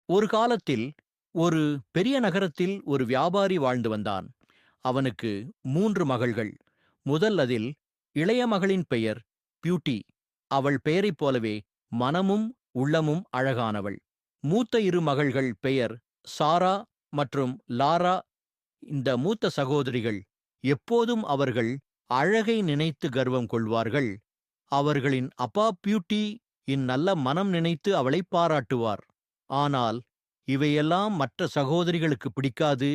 ஒரு காலத்தில் ஒரு பெரிய நகரத்தில் ஒரு வியாபாரி வாழ்ந்து வந்தான். அவனுக்கு 3 மகள்கள். அதில் இளைய மகளின் பெயர் பியூட்டி. அவள் பெயரைப் போலவே மனமும் உள்ளமும் அழகானவள். மூத்த 2 மகள்கள் பெயர் சாரா மற்றும் லாரா. இந்த மூத்த சகோதரிகள் எப்போதும் அவர்கள் அழகை நினைத்து கர்வம் கொள்வார்கள். அவர்களின் அப்பா பியூட்டி நல்ல மனம் நினைத்து அவளை பாராட்டுவார். ஆனால் இவையெல்லாம் மற்ற சகோதரிகளுக்கு பிடிக்காது.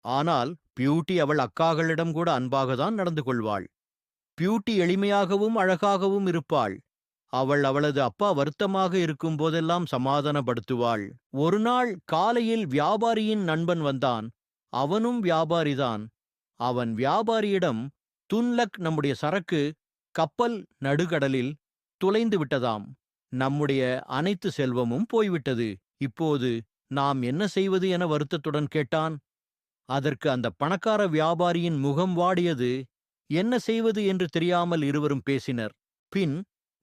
ஆனால் பியூட்டி அவள் அக்காகளிடம் கூட அன்பாகத்தான் நடந்து கொள்வாள். பியூட்டி எளிமையாகவும் அழகாகவும் இருப்பாள். அவள் அவளது அப்பா வருத்தமாக இருக்கும் போதெல்லாம் சமாதானப்படுத்துவாள். ஒரு நாள் காலையில் வியாபாரியின் நண்பன் வந்தான். அவனும் வியாபாரிதான். அவன் வியாபாரியிடம், துன்லக், நம்முடைய சரக்கு கப்பல் நடுக்கடலில் துளைந்து விட்டதாம். நம்முடைய அனைத்து செல்வமும் போய்விட்டது. இப்போது நாம் என்ன செய்வது என வருத்தத்துடன் கேட்டான். அதற்கு அந்த பணக்கார வியாபாரியின் முகம் வாடியது. என்ன செய்வது என்று தெரியாமல் இருவரும் பேசினர். பின்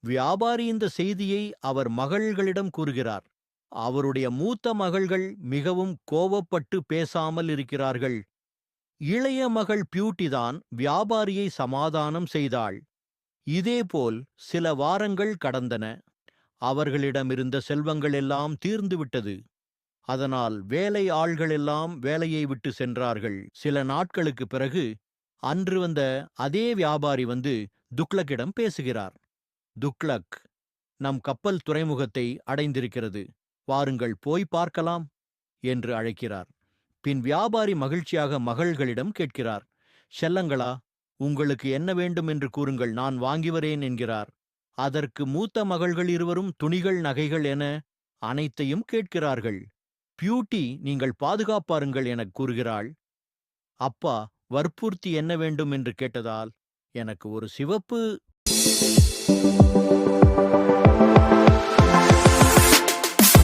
வியாபாரி இந்த செய்தியை அவர் மகள்களிடம் கூறுகிறார். அவருடைய மூத்த மகள்கள் மிகவும் கோபப்பட்டு பேசாமல் இருக்கிறார்கள். இளைய மகள் பியூட்டிதான் வியாபாரியை சமாதானம் செய்தாள். இதேபோல் சில வாரங்கள் கடந்தன. அவர்களிடமிருந்த செல்வங்கள் எல்லாம் தீர்ந்துவிட்டது. அதனால் வேலை ஆள்கள் எல்லாம் வேலையை விட்டு சென்றார்கள். சில நாட்களுக்கு பிறகு அன்று வந்த அதே வியாபாரி வந்து துக்ளக்கிடம் பேசுகிறார். துக்ளக், நம் கப்பல் துறைமுகத்தை அடைந்திருக்கிறது, வாருங்கள் போய் பார்க்கலாம் என்று அழைக்கிறார். பின் வியாபாரி மகிழ்ச்சியாக மகள்களிடம் கேட்கிறார். செல்லங்களா, உங்களுக்கு என்ன வேண்டும் என்று கூறுங்கள், நான் வாங்கி வரேன் என்கிறார். அதற்கு மூத்த மகள்கள் இருவரும் துணிகள், நகைகள் என அனைத்தையும் கேட்கிறார்கள். பியூட்டி, நீங்கள் பாதுகாப்பாருங்கள் எனக் கூறுகிறாள். அப்பா வற்புறுத்தி என்ன வேண்டும் என்று கேட்டதால், எனக்கு ஒரு சிவப்பு